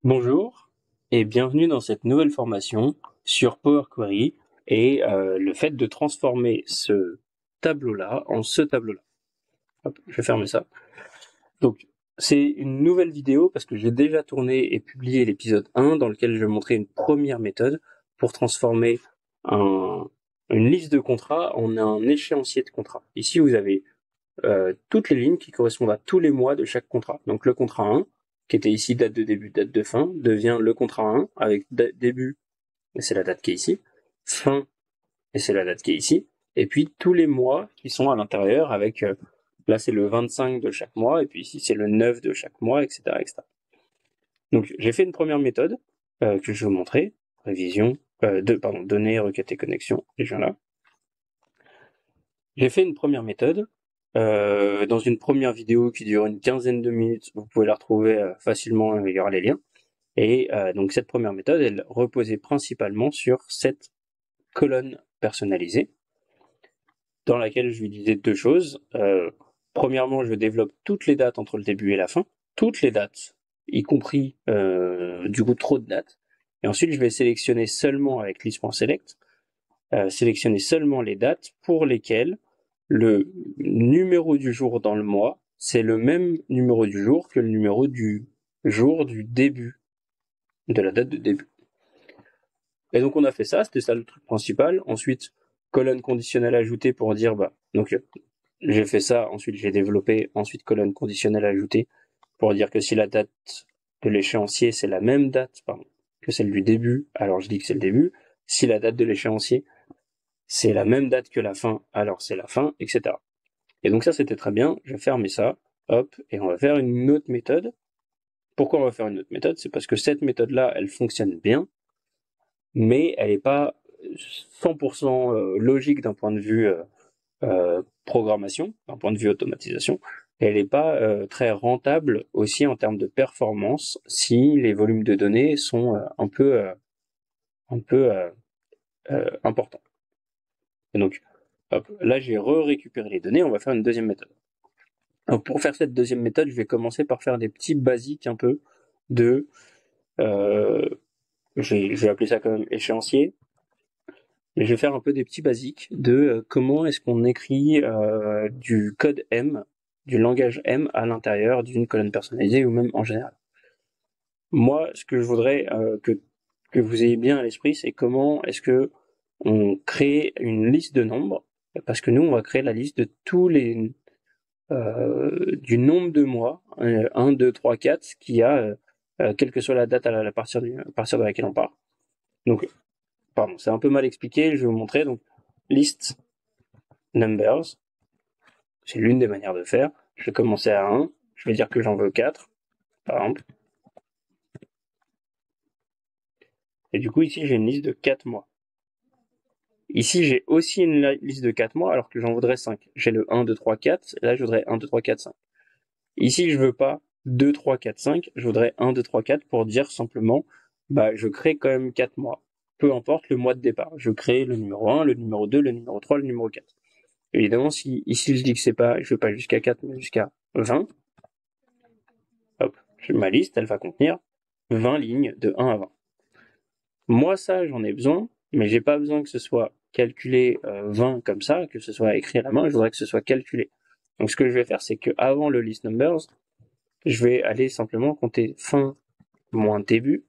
Bonjour et bienvenue dans cette nouvelle formation sur Power Query et le fait de transformer ce tableau-là en ce tableau-là. Hop, je vais fermer ça. Donc, c'est une nouvelle vidéo parce que j'ai déjà tourné et publié l'épisode 1 dans lequel je montrais une première méthode pour transformer une liste de contrats en un échéancier de contrats. Ici, vous avez toutes les lignes qui correspondent à tous les mois de chaque contrat. Donc le contrat 1, qui était ici date de début, date de fin, devient le contrat 1 avec début, et c'est la date qui est ici, fin, et c'est la date qui est ici, et puis tous les mois qui sont à l'intérieur avec, là c'est le 25 de chaque mois, et puis ici c'est le 9 de chaque mois, etc. etc. Donc j'ai fait une première méthode que je vais vous montrer, révision, données, requêtes et connexions, et je viens là. J'ai fait une première méthode dans une première vidéo qui dure une quinzaine de minutes. Vous pouvez la retrouver facilement, il y aura les liens. Et donc cette première méthode, elle reposait principalement sur cette colonne personnalisée dans laquelle je lui disais deux choses. Premièrement, je développe toutes les dates entre le début et la fin, toutes les dates, y compris du coup trop de dates. Et ensuite, je vais sélectionner seulement avec list.select, sélectionner seulement les dates pour lesquelles le numéro du jour dans le mois, c'est le même numéro du jour que le numéro du jour du début, de la date de début. Et donc on a fait ça, c'était ça le truc principal. Ensuite, colonne conditionnelle ajoutée pour dire, donc j'ai fait ça, ensuite j'ai développé, ensuite colonne conditionnelle ajoutée pour dire que si la date de l'échéancier c'est la même date, que celle du début, alors je dis que c'est le début. Si la date de l'échéancier c'est la même date que la fin, alors c'est la fin, etc. Et donc ça, c'était très bien. Je vais fermer ça, hop, et on va faire une autre méthode. Pourquoi on va faire une autre méthode? C'est parce que cette méthode-là, elle fonctionne bien, mais elle n'est pas 100% logique d'un point de vue programmation, d'un point de vue automatisation. Elle n'est pas très rentable aussi en termes de performance si les volumes de données sont un peu importants. Et donc, hop, là, j'ai récupéré les données, on va faire une deuxième méthode. Alors pour faire cette deuxième méthode, je vais commencer par faire des petits basiques un peu de, euh, je vais appeler ça quand même échéancier, mais je vais faire un peu des petits basiques de comment est-ce qu'on écrit du code M, du langage M à l'intérieur d'une colonne personnalisée ou même en général. Moi, ce que je voudrais que vous ayez bien à l'esprit, c'est comment est-ce que on crée une liste de nombres, parce que nous, on va créer la liste de tous les du nombre de mois, 1, 2, 3, 4, qu'il y a, quelle que soit la date à partir de laquelle on part. Donc, pardon, c'est un peu mal expliqué, je vais vous montrer. Donc, list numbers, c'est l'une des manières de faire. Je vais commencer à 1, je vais dire que j'en veux 4, par exemple. Et du coup, ici, j'ai une liste de 4 mois. Ici, j'ai aussi une liste de 4 mois, alors que j'en voudrais 5. J'ai le 1, 2, 3, 4, et là, je voudrais 1, 2, 3, 4, 5. Ici, je veux pas 2, 3, 4, 5, je voudrais 1, 2, 3, 4 pour dire simplement, je crée quand même 4 mois. Peu importe le mois de départ. Je crée le numéro 1, le numéro 2, le numéro 3, le numéro 4. Évidemment, si ici je dis que c'est pas, je veux pas jusqu'à 4, mais jusqu'à 20, hop, ma liste, elle va contenir 20 lignes de 1 à 20. Moi, ça, j'en ai besoin, mais j'ai pas besoin que ce soit calculé 20 comme ça, que ce soit écrit à la main, je voudrais que ce soit calculé. Donc ce que je vais faire, c'est que avant le list numbers, je vais aller simplement compter fin moins début.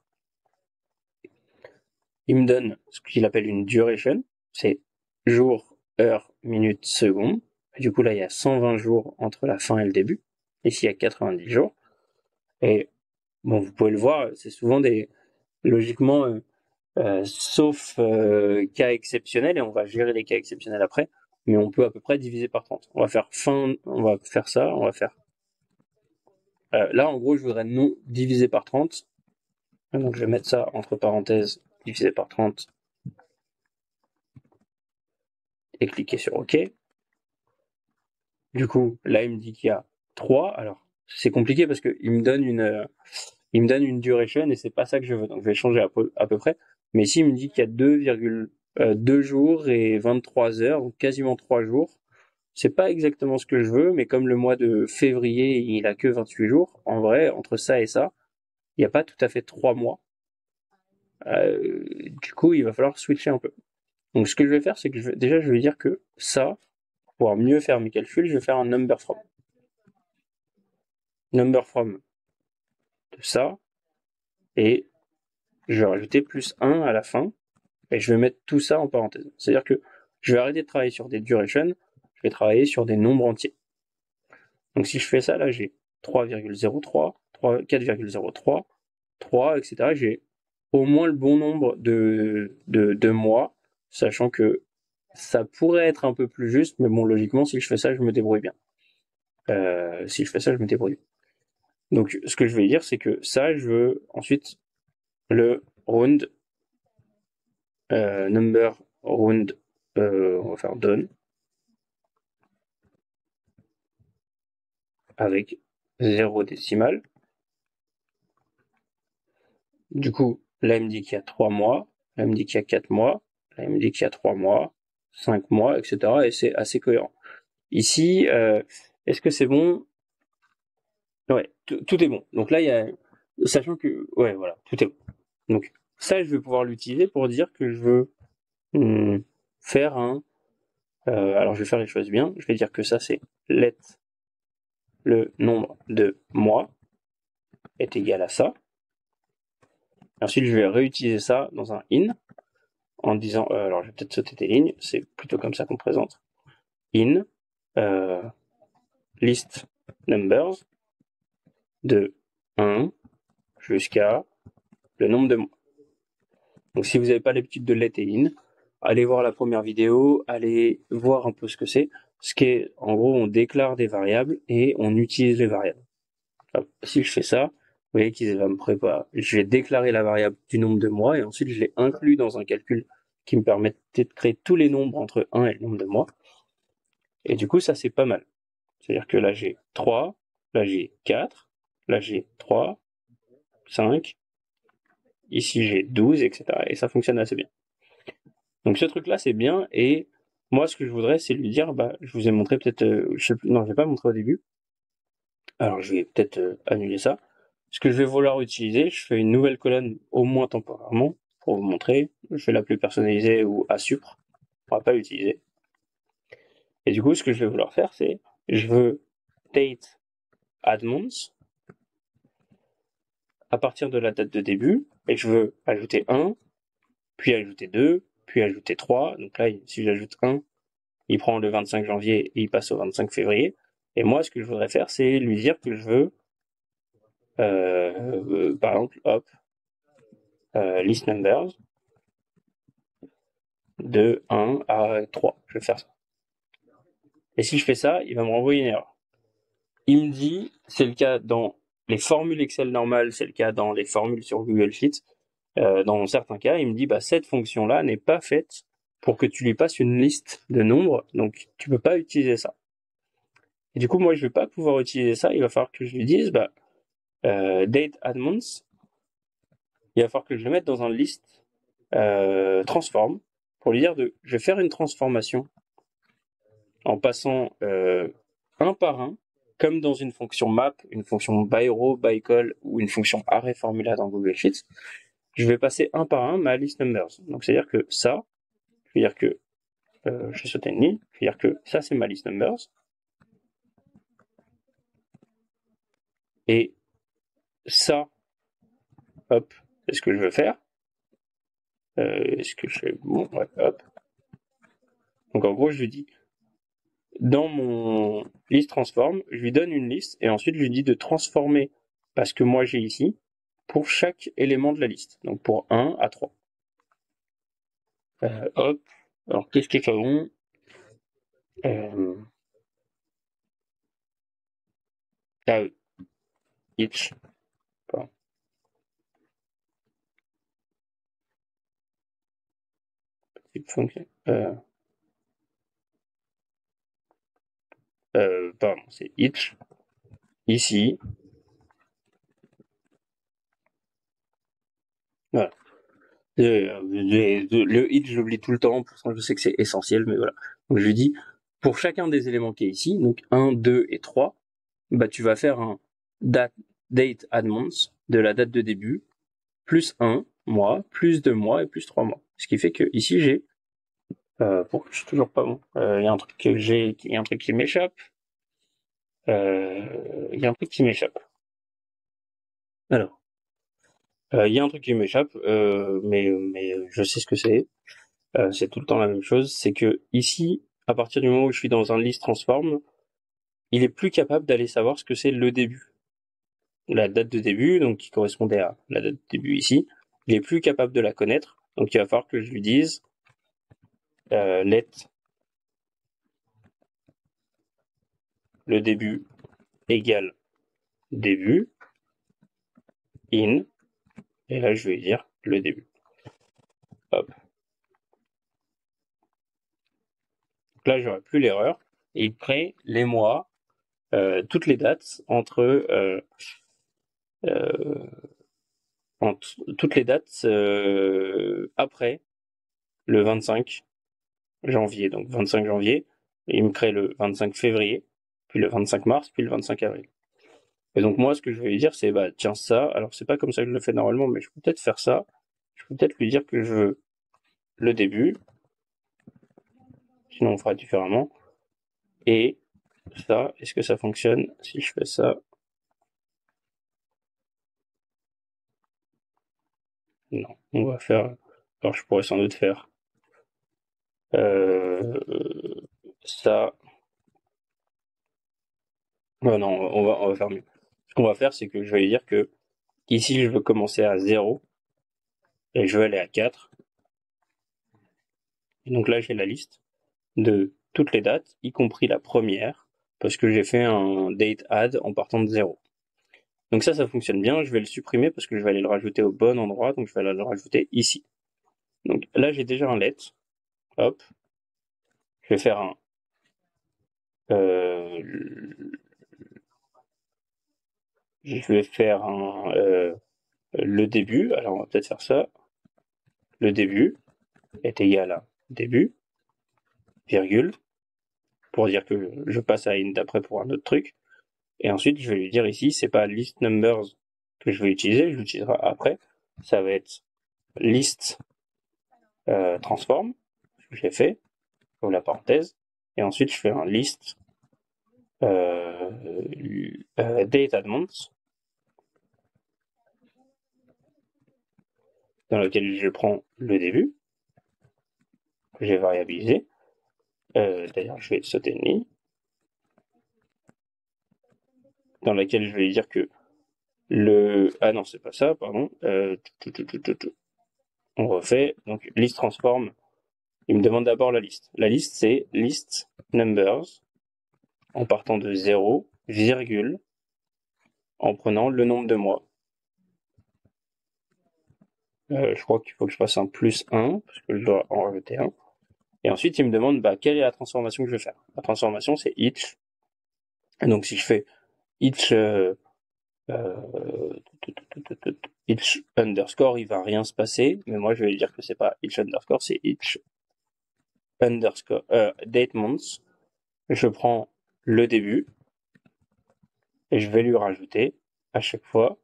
Il me donne ce qu'il appelle une duration, c'est jour, heure, minute, seconde. Et du coup, là, il y a 120 jours entre la fin et le début. Ici, il y a 90 jours. Et bon, vous pouvez le voir, c'est souvent logiquement, sauf cas exceptionnels, et on va gérer les cas exceptionnels après, mais on peut à peu près diviser par 30. On va faire ça, on va faire... là, en gros, je voudrais non diviser par 30. Donc, je vais mettre ça entre parenthèses, divisé par 30, et cliquer sur OK. Du coup, là, il me dit qu'il y a 3. Alors, c'est compliqué parce qu'il me donne une duration et c'est pas ça que je veux. Donc, je vais changer à peu près. Mais ici, il me dit qu'il y a 2,2 jours et 23 heures, donc quasiment 3 jours. C'est pas exactement ce que je veux, mais comme le mois de février, il a que 28 jours, en vrai, entre ça et ça, il n'y a pas tout à fait 3 mois. Du coup, il va falloir switcher un peu. Donc ce que je vais faire, c'est que déjà je vais dire que ça, pour pouvoir mieux faire mes calculs, je vais faire un number from. Number from de ça, et je vais rajouter plus 1 à la fin, et je vais mettre tout ça en parenthèse. C'est-à-dire que je vais arrêter de travailler sur des durations, je vais travailler sur des nombres entiers. Donc si je fais ça, là j'ai 3,03, 4,03, 3, etc. J'ai au moins le bon nombre de mois, sachant que ça pourrait être un peu plus juste, mais bon, logiquement, si je fais ça, je me débrouille bien. Si je fais ça, je me débrouille. Donc, ce que je vais dire, c'est que ça, je veux ensuite le round, number round, on va faire done, avec 0 décimal. Du coup, là, il me dit qu'il y a 3 mois, là, il me dit qu'il y a 4 mois, là, il me dit qu'il y a 3 mois, 5 mois, etc. Et c'est assez cohérent. Ici, est-ce que c'est bon? Ouais, tout est bon. Donc là, il y a, sachant que, ouais, voilà, tout est bon. Donc ça, je vais pouvoir l'utiliser pour dire que je veux faire un. Alors je vais faire les choses bien. Je vais dire que ça, c'est let le nombre de mois est égal à ça. Ensuite, je vais réutiliser ça dans un in en disant, alors je vais peut-être sauter des lignes, c'est plutôt comme ça qu'on présente. In list numbers de 1 jusqu'à le nombre de mois. Donc si vous n'avez pas l'habitude de let et in, allez voir la première vidéo, allez voir un peu ce que c'est. Ce qui est, en gros, on déclare des variables et on utilise les variables. Alors, si je fais ça, vous voyez qu'il va me préparer. Je vais déclarer la variable du nombre de mois et ensuite je l'ai inclus dans un calcul qui me permettait de créer tous les nombres entre 1 et le nombre de mois. Et du coup, ça c'est pas mal. C'est-à-dire que là j'ai 3, là j'ai 4, là j'ai 3, 5, ici j'ai 12, etc. Et ça fonctionne assez bien. Donc ce truc-là, c'est bien, et moi, ce que je voudrais, c'est lui dire, bah, je vous ai montré peut-être, non, je vais pas montrer au début. Alors, je vais peut-être annuler ça. Ce que je vais vouloir utiliser, je fais une nouvelle colonne, au moins temporairement, pour vous montrer. Je vais l'appeler personnalisé ou asupr. On va pas l'utiliser. Et du coup, ce que je vais vouloir faire, c'est, je veux date add month à partir de la date de début, et je veux ajouter 1, puis ajouter 2, puis ajouter 3. Donc là, si j'ajoute 1, il prend le 25 janvier et il passe au 25 février. Et moi, ce que je voudrais faire, c'est lui dire que je veux, par exemple, hop, list numbers de 1 à 3. Je vais faire ça. Et si je fais ça, il va me renvoyer une erreur. Il me dit, c'est le cas dans les formules Excel normales, c'est le cas dans les formules sur Google Sheets. Dans certains cas, il me dit, bah, cette fonction-là n'est pas faite pour que tu lui passes une liste de nombres, donc tu peux pas utiliser ça. Et du coup, moi, je vais pas pouvoir utiliser ça. Il va falloir que je lui dise, bah, date add month, il va falloir que je le mette dans un list transform pour lui dire je vais faire une transformation en passant un par un, comme dans une fonction map, une fonction by row, by call ou une fonction array formula dans Google Sheets. Je vais passer un par un ma list numbers. Donc c'est-à-dire que ça, je vais dire que je vais sauter une ligne, je vais dire que ça c'est ma list numbers. Et ça, hop, c'est ce que je veux faire. Est-ce que je fais bon, ouais, hop. Donc en gros, je lui dis, dans mon list transform, je lui donne une liste et ensuite je lui dis de transformer parce que moi j'ai ici pour chaque élément de la liste. Donc pour 1 à 3. Hop. Alors qu'est-ce qui est pas bon Ah oui. Each. Pardon. Pardon, c'est each. Ici. Voilà. Le each, j'oublie tout le temps, pourtant je sais que c'est essentiel, mais voilà. Donc je lui dis, pour chacun des éléments qui est ici, donc 1, 2 et 3, bah tu vas faire un date add months, de la date de début, plus 1 mois, plus 2 mois et plus 3 mois. Ce qui fait que ici j'ai, pourquoi je suis toujours pas bon, il y a un truc que il y a un truc qui m'échappe, il y a un truc qui m'échappe. Alors, il y a un truc qui m'échappe, mais je sais ce que c'est. C'est tout le temps la même chose. C'est que ici, à partir du moment où je suis dans un list transform, il est plus capable d'aller savoir ce que c'est le début. La date de début, donc qui correspondait à la date de début ici, il est plus capable de la connaître. Donc il va falloir que je lui dise let le début égale début in, et là je vais dire le début. Hop. Donc là j'aurai plus l'erreur, et il crée les mois, toutes les dates entre toutes les dates après le 25 janvier. Donc 25 janvier, et il me crée le 25 février, puis le 25 mars, puis le 25 avril. Et donc moi, ce que je vais lui dire, c'est bah tiens ça. Alors c'est pas comme ça que je le fais normalement, mais je peux peut-être faire ça. Je peux peut-être lui dire que je veux le début. Sinon on fera différemment. Et ça, est-ce que ça fonctionne si je fais ça? Non, on va faire. Alors je pourrais sans doute faire ça. Oh non, on va faire mieux. Ce qu'on va faire, c'est que je vais lui dire que ici je veux commencer à 0 et je veux aller à 4. Et donc là j'ai la liste de toutes les dates, y compris la première, parce que j'ai fait un date add en partant de 0. Donc ça fonctionne bien. Je vais le supprimer parce que je vais aller le rajouter au bon endroit. Donc je vais aller le rajouter ici. Donc là, j'ai déjà un let. Hop. Je vais faire un... je vais faire le début. Alors on va peut-être faire ça. Le début est égal à début, virgule, pour dire que je passe à une d'après pour un autre truc. Et ensuite, je vais lui dire ici, c'est pas list numbers que je vais utiliser, je l'utiliserai après. Ça va être list transform, que j'ai fait, ou la parenthèse. Et ensuite, je fais un list date add months, dans lequel je prends le début, que j'ai variabilisé. D'ailleurs, je vais sauter une ligne, dans laquelle je vais dire que le... Ah non, c'est pas ça, pardon. On refait. Donc, list transform. Il me demande d'abord la liste. La liste, c'est list numbers, en partant de 0, virgule, en prenant le nombre de mois. Je crois qu'il faut que je fasse un plus 1, parce que je dois en rajouter un. Et ensuite, il me demande bah, quelle est la transformation que je vais faire. La transformation, c'est each. Et donc, si je fais each, each underscore, il va rien se passer. Mais moi, je vais lui dire que c'est pas each underscore, c'est each underscore date months. Je prends le début et je vais lui rajouter à chaque fois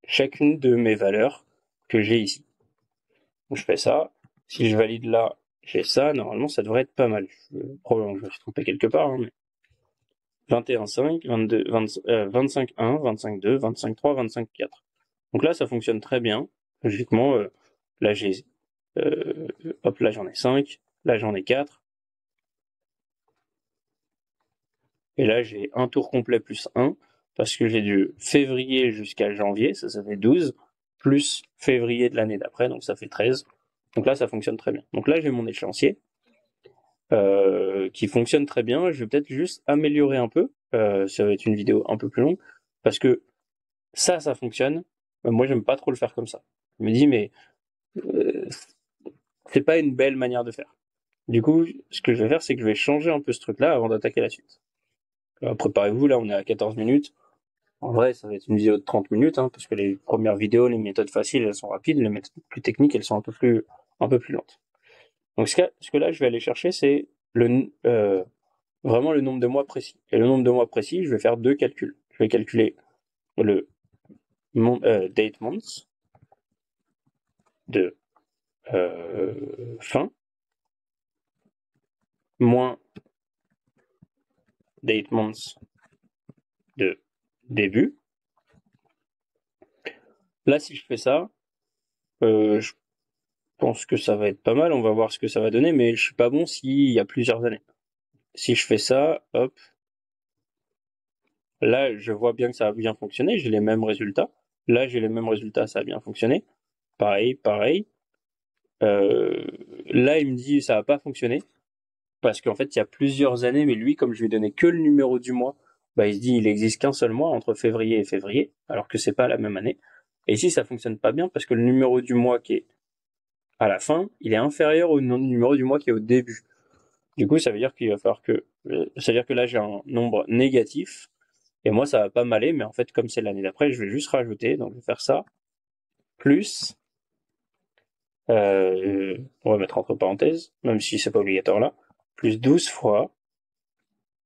chacune de mes valeurs que j'ai ici. Donc, je fais ça. Si je valide là, j'ai ça. Normalement, ça devrait être pas mal. Probablement, je me suis trompé quelque part. Hein, mais 21.5, 22, 25.1, 25.2, 25.3, 25.4. Donc là, ça fonctionne très bien. Logiquement, là, j'ai, hop, là, j'en ai 5. Là, j'en ai 4. Et là, j'ai un tour complet plus 1, parce que j'ai du février jusqu'à janvier, ça fait 12, plus février de l'année d'après, donc ça fait 13. Donc là, ça fonctionne très bien. Donc là, j'ai mon échéancier, qui fonctionne très bien. Je vais peut-être juste améliorer un peu. Ça va être une vidéo un peu plus longue, parce que ça fonctionne. Moi, j'aime pas trop le faire comme ça. Je me dis, mais c'est pas une belle manière de faire. Du coup, ce que je vais faire, c'est que je vais changer un peu ce truc-là avant d'attaquer la suite. Préparez-vous, là, on est à 14 minutes. En vrai, ça va être une vidéo de 30 minutes, hein, parce que les premières vidéos, les méthodes faciles, elles sont rapides, les méthodes plus techniques, elles sont un peu plus lentes. Donc, ce que là, je vais aller chercher, c'est vraiment le nombre de mois précis. Et le nombre de mois précis, je vais faire deux calculs. je vais calculer le date months de fin moins date months de début. Là, si je fais ça, je pense que ça va être pas mal. On va voir ce que ça va donner, mais je suis pas bon s'il y a plusieurs années. Si je fais ça, hop, là, je vois bien que ça a bien fonctionné. J'ai les mêmes résultats. Là, j'ai les mêmes résultats, ça a bien fonctionné. Pareil, pareil. Là, il me dit ça a pas fonctionné parce qu'en fait, il y a plusieurs années, mais lui, comme je lui ai donné que le numéro du mois, bah, il se dit il existe qu'un seul mois entre février et février, alors que c'est pas la même année. Et ici, ça fonctionne pas bien parce que le numéro du mois qui est à la fin, il est inférieur au numéro du mois qui est au début. Du coup, ça veut dire qu'il va falloir que, ça veut dire que là, j'ai un nombre négatif, et moi, ça va pas m'aller, mais en fait, comme c'est l'année d'après, je vais juste rajouter, donc je vais faire ça, plus, on va mettre entre parenthèses, même si c'est pas obligatoire là, plus 12 fois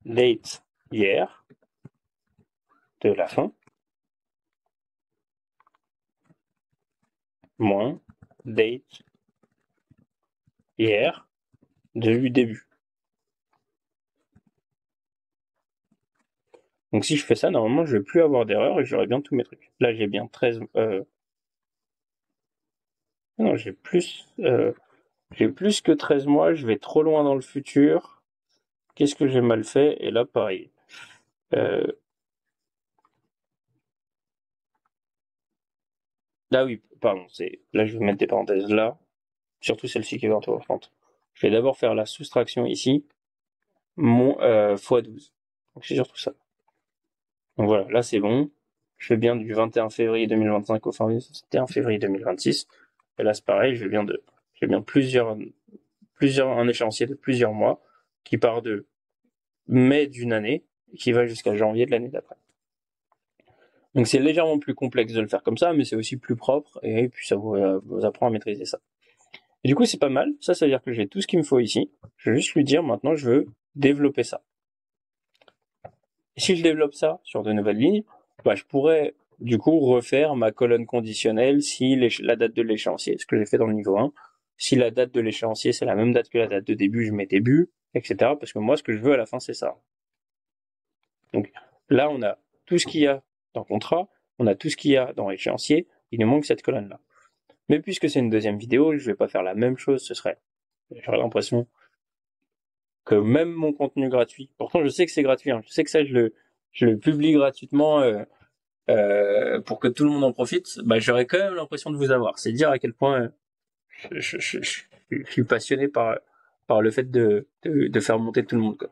date hier de la fin, moins date hier du début. Donc si je fais ça, normalement, je vais plus avoir d'erreur et j'aurai bien tous mes trucs. Là, j'ai bien 13... non, j'ai plus que 13 mois, je vais trop loin dans le futur. Qu'est-ce que j'ai mal fait? Et là, pareil. Là, oui, pardon, là, je vais mettre des parenthèses là. Surtout celle-ci qui est importante. Je vais d'abord faire la soustraction ici, fois 12. Donc c'est surtout ça. Donc voilà, là c'est bon. Je fais bien du 21 février 2025 au 21 février 2026. Et là c'est pareil, j'ai bien un échéancier de plusieurs mois qui part de mai d'une année et qui va jusqu'à janvier de l'année d'après. Donc c'est légèrement plus complexe de le faire comme ça, mais c'est aussi plus propre et puis ça vous apprend à maîtriser ça. Et du coup, c'est pas mal. Ça veut dire que j'ai tout ce qu'il me faut ici. Je vais juste lui dire maintenant, je veux développer ça. Et si je développe ça sur de nouvelles lignes, bah, je pourrais du coup refaire ma colonne conditionnelle si la date de l'échéancier, ce que j'ai fait dans le niveau 1. Si la date de l'échéancier, c'est la même date que la date de début, je mets début, etc. Parce que moi, ce que je veux à la fin, c'est ça. Donc là, on a tout ce qu'il y a dans le contrat, on a tout ce qu'il y a dans l'échéancier, il nous manque cette colonne-là. Mais puisque c'est une deuxième vidéo, je vais pas faire la même chose, j'aurais l'impression que même mon contenu gratuit, pourtant je sais que c'est gratuit, hein, je sais que ça je le publie gratuitement pour que tout le monde en profite, bah j'aurais quand même l'impression de vous avoir. C'est dire à quel point je suis passionné par le fait de faire monter tout le monde, quoi.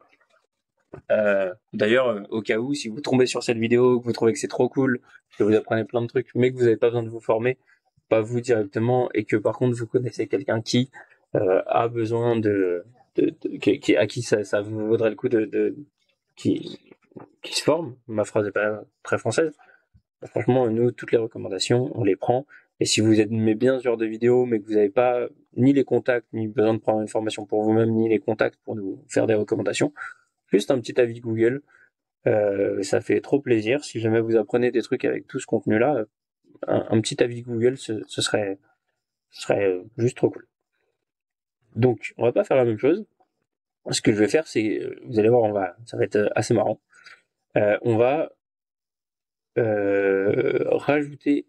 D'ailleurs, au cas où, si vous tombez sur cette vidéo, que vous trouvez que c'est trop cool, que vous apprenez plein de trucs, mais que vous n'avez pas besoin de vous former, pas vous directement, et que par contre vous connaissez quelqu'un qui a besoin à qui ça vous vaudrait le coup qui, qui se forme. Ma phrase est pas très française. Franchement, nous, toutes les recommandations, on les prend. Et si vous aimez bien ce genre de vidéo, mais que vous n'avez pas ni les contacts, ni besoin de prendre une formation pour vous-même, ni les contacts pour nous faire des recommandations, juste un petit avis Google, ça fait trop plaisir. Si jamais vous apprenez des trucs avec tout ce contenu-là, un petit avis Google, ce serait juste trop cool. Donc, on va pas faire la même chose. Ce que je vais faire, c'est, vous allez voir, ça va être assez marrant. On va rajouter,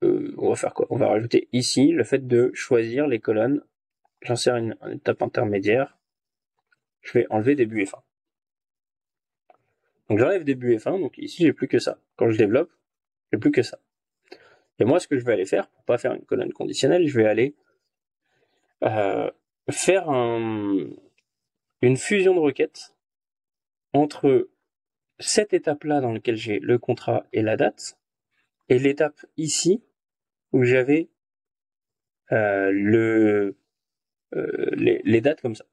on va faire quoi? On va rajouter ici le fait de choisir les colonnes. J'insère une étape intermédiaire. Je vais enlever début et fin. Donc j'enlève début et fin, donc ici j'ai plus que ça. Quand je développe, j'ai plus que ça. Et moi, ce que je vais aller faire, pour pas faire une colonne conditionnelle, je vais aller faire une fusion de requêtes entre cette étape-là dans laquelle j'ai le contrat et la date, et l'étape ici où j'avais les dates comme ça.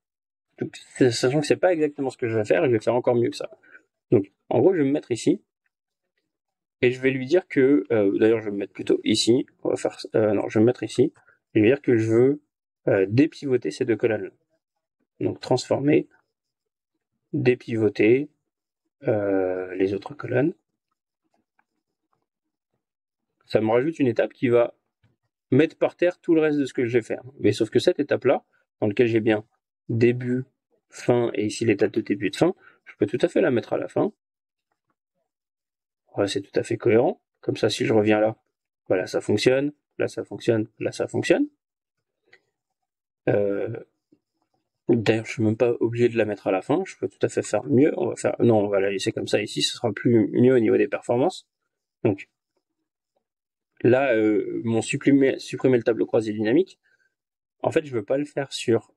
Donc, sachant que c'est pas exactement ce que je vais faire, je vais faire encore mieux que ça. Donc, en gros, je vais me mettre ici, et je vais lui dire que, d'ailleurs, je vais me mettre plutôt ici. On va faire, non, je vais me mettre ici. Je vais dire que je veux dépivoter ces deux colonnes-là. Donc, transformer, dépivoter, les autres colonnes. Ça me rajoute une étape qui va mettre par terre tout le reste de ce que je vais faire. Mais sauf que cette étape-là, dans laquelle j'ai bien début, fin, et ici l'étape de début et de fin, je peux tout à fait la mettre à la fin. Ouais, c'est tout à fait cohérent. Comme ça, si je reviens là, voilà, ça fonctionne, là ça fonctionne, là ça fonctionne. D'ailleurs, je suis même pas obligé de la mettre à la fin, je peux tout à fait faire mieux. Non, on va la laisser comme ça ici, ce sera plus mieux au niveau des performances. Donc, là, supprimer le tableau croisé dynamique, en fait, je veux pas le faire sur,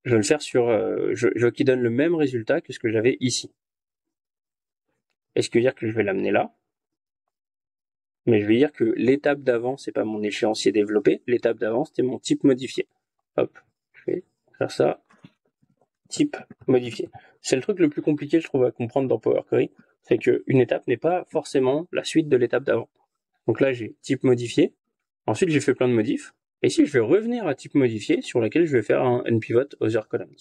je veux le faire sur, je veux qu'il donne le même résultat que ce que j'avais ici. Est-ce que dire que je vais l'amener là? Mais je vais dire que l'étape d'avant, c'est pas mon échéancier développé, l'étape d'avant, c'était mon type modifié. Hop, je vais faire ça, type modifié. C'est le truc le plus compliqué, je trouve, à comprendre dans Power Query, c'est qu'une étape n'est pas forcément la suite de l'étape d'avant. Donc là, j'ai type modifié, ensuite j'ai fait plein de modifs, et ici je vais revenir à type modifié, sur laquelle je vais faire un npivot other columns.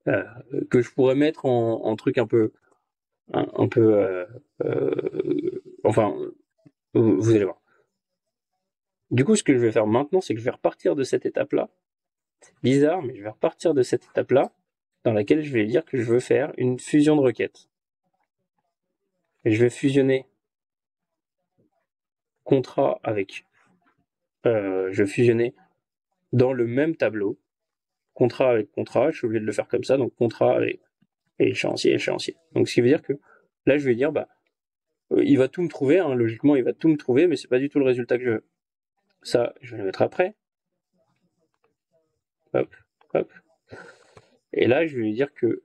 Que je pourrais mettre en truc un peu, enfin, vous allez voir. Du coup, ce que je vais faire maintenant, c'est que je vais repartir de cette étape-là. Bizarre, mais je vais repartir de cette étape-là, dans laquelle je vais dire que je veux faire une fusion de requêtes. Et je vais fusionner contrat avec... je vais fusionner dans le même tableau, contrat avec contrat, je suis obligé de le faire comme ça, donc contrat avec échéancier, échéancier. Donc ce qui veut dire que là, je vais dire, bah, il va tout me trouver, hein, logiquement, il va tout me trouver, mais c'est pas du tout le résultat que je veux. Ça, je vais le mettre après. Hop, hop. Et là, je vais lui dire que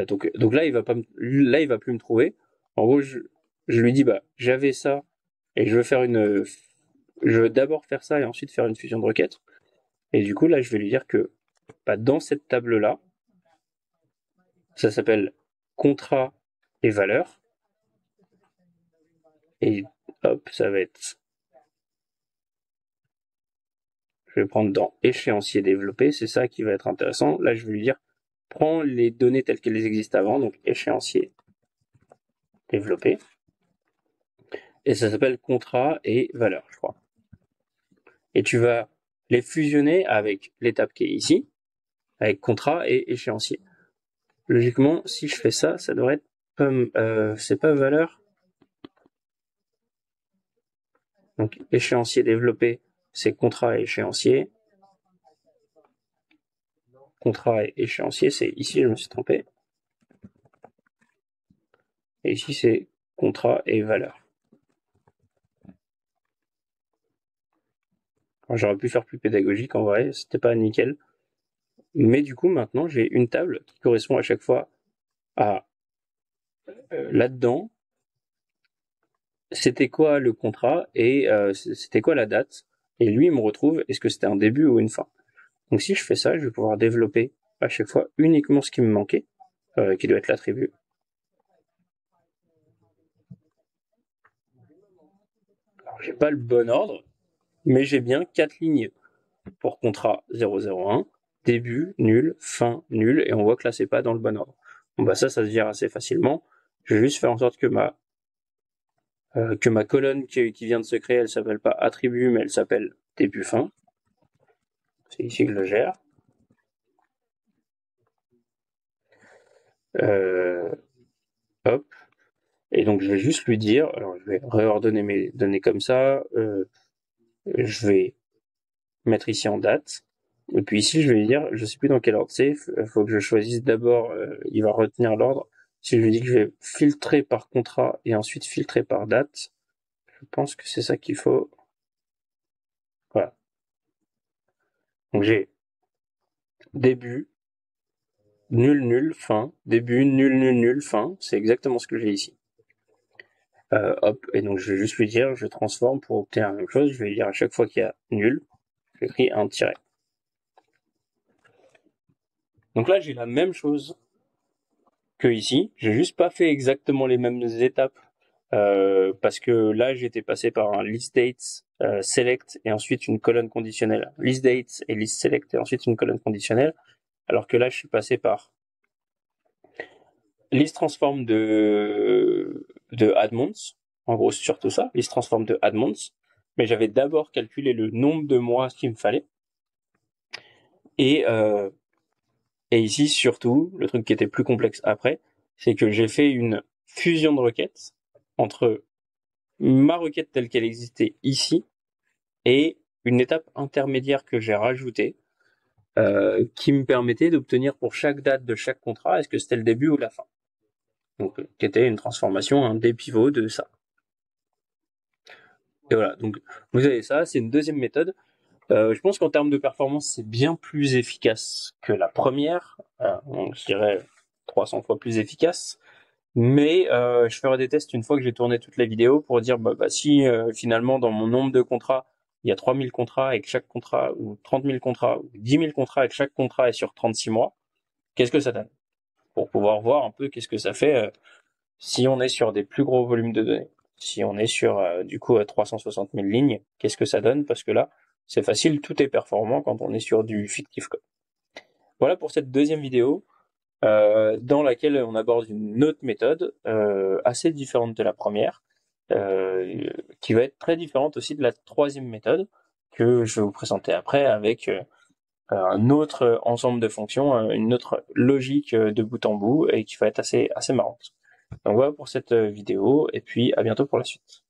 donc là, il va plus me trouver. En gros, je lui dis, bah, j'avais ça et je veux d'abord faire ça et ensuite faire une fusion de requêtes. Et du coup, là, je vais lui dire que bah, dans cette table-là, ça s'appelle contrat et valeur. Et hop, ça va être... Je vais prendre dans échéancier développé, c'est ça qui va être intéressant. Là, je vais lui dire, prends les données telles qu'elles existent avant, donc échéancier développé. Et ça s'appelle contrat et valeur, je crois. Et tu vas les fusionner avec l'étape qui est ici, avec contrat et échéancier. Logiquement, si je fais ça, ça devrait être... c'est pas valeur. Donc échéancier développé, c'est contrat et échéancier. Contrat et échéancier, c'est ici, je me suis trompé. Et ici, c'est contrat et valeur. J'aurais pu faire plus pédagogique en vrai, c'était pas nickel. Mais du coup, maintenant, j'ai une table qui correspond à chaque fois à là-dedans. C'était quoi le contrat et c'était quoi la date. Et lui, il me retrouve, est-ce que c'était un début ou une fin. Donc si je fais ça, je vais pouvoir développer à chaque fois uniquement ce qui me manquait, qui doit être l'attribut. Alors j'ai pas le bon ordre, mais j'ai bien 4 lignes pour contrat 001, début, nul, fin, nul, et on voit que là c'est pas dans le bon ordre. Bon bah ça se gère assez facilement. Je vais juste faire en sorte que ma colonne qui vient de se créer, elle s'appelle pas attribut, mais elle s'appelle début fin. C'est ici que je le gère. Hop. Et donc je vais juste lui dire, alors je vais réordonner mes données comme ça, je vais mettre ici en date, et puis ici je vais lui dire, je sais plus dans quel ordre c'est, il faut que je choisisse d'abord, il va retenir l'ordre, si je lui dis que je vais filtrer par contrat et ensuite filtrer par date, je pense que c'est ça qu'il faut. Voilà. Donc j'ai début, nul, nul, fin, début, nul, nul, nul, fin, c'est exactement ce que j'ai ici. Hop, et donc je vais juste lui dire, je transforme pour obtenir la même chose, je vais lui dire à chaque fois qu'il y a nul, j'écris un tiret. Donc là, j'ai la même chose que ici. J'ai juste pas fait exactement les mêmes étapes parce que là, j'étais passé par un list dates, select et ensuite une colonne conditionnelle. List dates et list select et ensuite une colonne conditionnelle. Alors que là, je suis passé par list transform de Admonds. En gros, c'est surtout ça, list transform de Admonds. Mais j'avais d'abord calculé le nombre de mois qu'il me fallait. Et ici, surtout, le truc qui était plus complexe après, c'est que j'ai fait une fusion de requêtes entre ma requête telle qu'elle existait ici et une étape intermédiaire que j'ai rajoutée qui me permettait d'obtenir pour chaque date de chaque contrat, est-ce que c'était le début ou la fin. Donc, qui était une transformation, un des pivots de ça. Et voilà, donc vous avez ça, c'est une deuxième méthode. Je pense qu'en termes de performance, c'est bien plus efficace que la première. Je dirais 300 fois plus efficace. Mais je ferai des tests une fois que j'ai tourné toutes les vidéos pour dire si finalement dans mon nombre de contrats, il y a 3000 contrats et que chaque contrat, ou 30 000 contrats, ou 10 000 contrats et que chaque contrat est sur 36 mois, qu'est-ce que ça donne? Pour pouvoir voir un peu qu'est-ce que ça fait si on est sur des plus gros volumes de données. Si on est sur du coup 360 000 lignes, qu'est-ce que ça donne? Parce que là, c'est facile, tout est performant quand on est sur du fictif code. Voilà pour cette deuxième vidéo. Dans laquelle on aborde une autre méthode assez différente de la première, qui va être très différente aussi de la troisième méthode que je vais vous présenter après avec un autre ensemble de fonctions, une autre logique de bout en bout et qui va être assez marrante. Donc voilà pour cette vidéo et puis à bientôt pour la suite.